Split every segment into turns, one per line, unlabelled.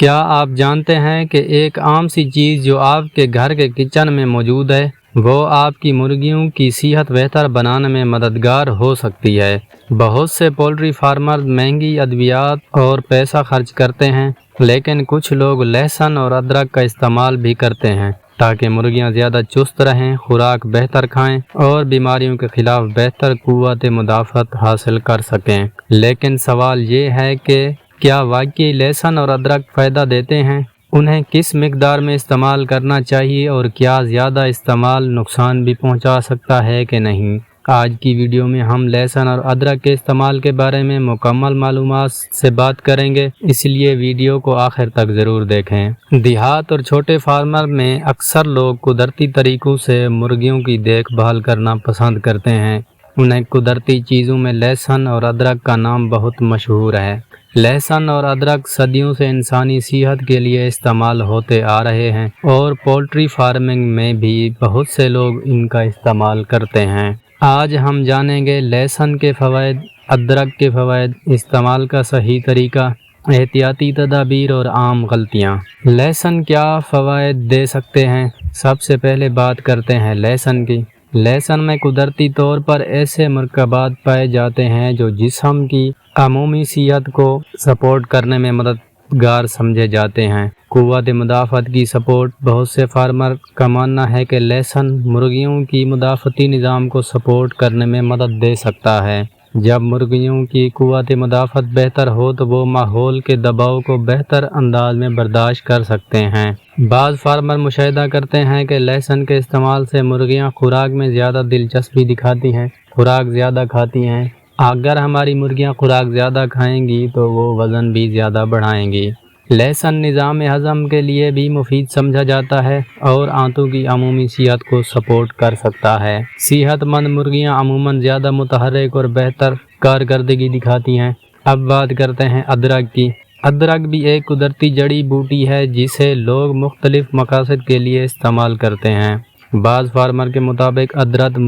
کیا آپ جانتے ہیں کہ ایک عام سی چیز جو آپ کے گھر کے کچن میں موجود ہے وہ آپ کی مرغیوں کی صحت بہتر بنانے میں مددگار ہو سکتی ہے۔ بہت سے پولٹری فارمر مہنگی ادویات اور پیسہ خرچ کرتے ہیں، لیکن کچھ لوگ لہسن اور ادرک کا استعمال بھی کرتے ہیں تاکہ مرغیاں زیادہ چست رہیں، خوراک بہتر کھائیں اور بیماریوں کے خلاف بہتر قوت مدافعت حاصل کر سکیں۔ لیکن سوال یہ ہے کہ کیا واقعی لہسن اور ادرک فائدہ دیتے ہیں؟ انہیں کس مقدار میں استعمال کرنا چاہیے اور کیا زیادہ استعمال نقصان بھی پہنچا سکتا ہے کہ نہیں؟ آج کی ویڈیو میں ہم لہسن اور ادرک کے استعمال کے بارے میں مکمل معلومات سے بات کریں گے، اس لیے ویڈیو کو آخر تک ضرور دیکھیں۔ دیہات اور چھوٹے فارمر میں اکثر لوگ قدرتی طریقوں سے مرغیوں کی دیکھ بھال کرنا پسند کرتے ہیں۔ انہیں قدرتی چیزوں میں لہسن اور ادرک کا نام بہت مشہور ہے۔ لہسن اور ادرک صدیوں سے انسانی صحت کے لیے استعمال ہوتے آ رہے ہیں اور پولٹری فارمنگ میں بھی بہت سے لوگ ان کا استعمال کرتے ہیں۔ آج ہم جانیں گے لہسن کے فوائد، ادرک کے فوائد، استعمال کا صحیح طریقہ، احتیاطی تدابیر اور عام غلطیاں۔ لہسن کیا فوائد دے سکتے ہیں؟ سب سے پہلے بات کرتے ہیں لہسن کی۔ لہسن میں قدرتی طور پر ایسے مرکبات پائے جاتے ہیں جو جسم کی عمومی صحت کو سپورٹ کرنے میں مددگار سمجھے جاتے ہیں۔ قوت مدافعت کی سپورٹ۔ بہت سے فارمر کا ماننا ہے کہ لہسن مرغیوں کی مدافعتی نظام کو سپورٹ کرنے میں مدد دے سکتا ہے۔ جب مرغیوں کی قوت مدافعت بہتر ہو تو وہ ماحول کے دباؤ کو بہتر انداز میں برداشت کر سکتے ہیں۔ بعض فارمر مشاہدہ کرتے ہیں کہ لہسن کے استعمال سے مرغیاں خوراک میں زیادہ دلچسپی دکھاتی ہیں، خوراک زیادہ کھاتی ہیں۔ اگر ہماری مرغیاں خوراک زیادہ کھائیں گی تو وہ وزن بھی زیادہ بڑھائیں گی۔ لہسن نظام ہضم کے لیے بھی مفید سمجھا جاتا ہے اور آنتوں کی عمومی صحت کو سپورٹ کر سکتا ہے۔ صحت مند مرغیاں عموماً زیادہ متحرک اور بہتر کارکردگی دکھاتی ہیں۔ اب بات کرتے ہیں ادرک کی۔ ادرک بھی ایک قدرتی جڑی بوٹی ہے جسے لوگ مختلف مقاصد کے لیے استعمال کرتے ہیں۔ بعض فارمر کے مطابق ادرک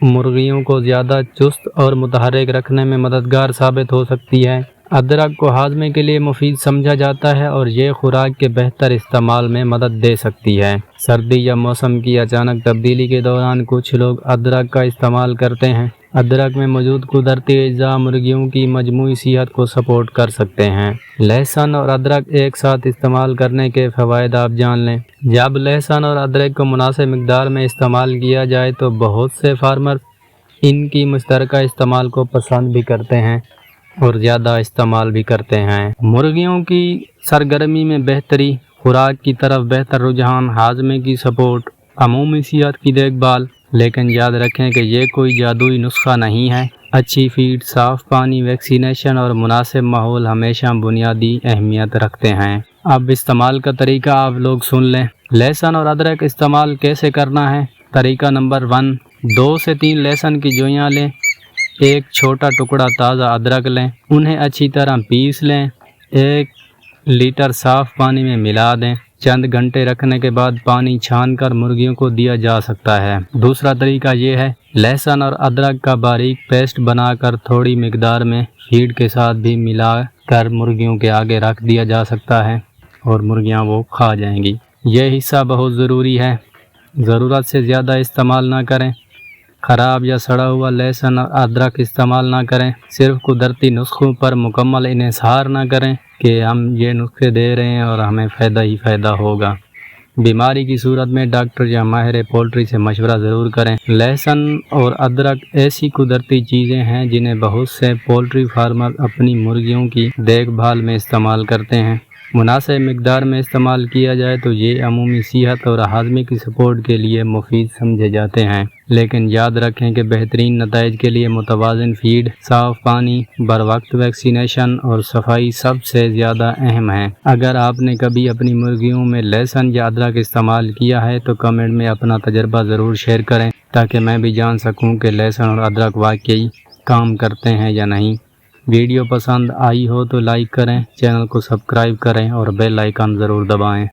مرغیوں کو زیادہ چست اور متحرک رکھنے میں مددگار ثابت ہو سکتی ہے۔ ادرک کو ہاضمے کے لیے مفید سمجھا جاتا ہے اور یہ خوراک کے بہتر استعمال میں مدد دے سکتی ہے۔ سردی یا موسم کی اچانک تبدیلی کے دوران کچھ لوگ ادرک کا استعمال کرتے ہیں۔ ادرک میں موجود قدرتی اجزاء مرغیوں کی مجموعی صحت کو سپورٹ کر سکتے ہیں۔ لہسن اور ادرک ایک ساتھ استعمال کرنے کے فوائد آپ جان لیں۔ جب لہسن اور ادرک کو مناسب مقدار میں استعمال کیا جائے تو بہت سے فارمر ان کی مشترکہ استعمال کو پسند بھی کرتے ہیں اور زیادہ استعمال بھی کرتے ہیں۔ مرغیوں کی سرگرمی میں بہتری، خوراک کی طرف بہتر رجحان، ہاضمے کی سپورٹ، عمومی صحت کی دیکھ بھال۔ لیکن یاد رکھیں کہ یہ کوئی جادوئی نسخہ نہیں ہے۔ اچھی فیڈ، صاف پانی، ویکسینیشن اور مناسب ماحول ہمیشہ بنیادی اہمیت رکھتے ہیں۔ اب استعمال کا طریقہ آپ لوگ سن لیں۔ لہسن اور ادرک استعمال کیسے کرنا ہے؟ طریقہ نمبر 1، 2 سے 3 لہسن کی جوئیاں لیں، ایک چھوٹا ٹکڑا تازہ ادرک لیں، انہیں اچھی طرح پیس لیں، 1 لیٹر صاف پانی میں ملا دیں۔ چند گھنٹے رکھنے کے بعد پانی چھان کر مرغیوں کو دیا جا سکتا ہے۔ دوسرا طریقہ یہ ہے، لہسن اور ادرک کا باریک پیسٹ بنا کر تھوڑی مقدار میں فیڈ کے ساتھ بھی ملا کر مرغیوں کے آگے رکھ دیا جا سکتا ہے اور مرغیاں وہ کھا جائیں گی۔ یہ حصہ بہت ضروری ہے، ضرورت سے زیادہ استعمال نہ کریں۔ خراب یا سڑا ہوا لہسن اور ادرک استعمال نہ کریں۔ صرف قدرتی نسخوں پر مکمل انحصار نہ کریں کہ ہم یہ نسخے دے رہے ہیں اور ہمیں فائدہ ہی فائدہ ہوگا۔ بیماری کی صورت میں ڈاکٹر یا ماہر پولٹری سے مشورہ ضرور کریں۔ لہسن اور ادرک ایسی قدرتی چیزیں ہیں جنہیں بہت سے پولٹری فارمر اپنی مرغیوں کی دیکھ بھال میں استعمال کرتے ہیں۔ مناسب مقدار میں استعمال کیا جائے تو یہ عمومی صحت اور ہاضمے کی سپورٹ کے لیے مفید سمجھے جاتے ہیں۔ لیکن یاد رکھیں کہ بہترین نتائج کے لیے متوازن فیڈ، صاف پانی، بروقت ویکسینیشن اور صفائی سب سے زیادہ اہم ہیں۔ اگر آپ نے کبھی اپنی مرغیوں میں لہسن یا ادرک استعمال کیا ہے تو کمنٹ میں اپنا تجربہ ضرور شیئر کریں تاکہ میں بھی جان سکوں کہ لہسن اور ادرک واقعی کام کرتے ہیں یا نہیں۔ ویڈیو پسند آئی ہو تو لائک کریں، چینل کو سبسکرائب کریں اور بیل آئیکن ضرور دبائیں۔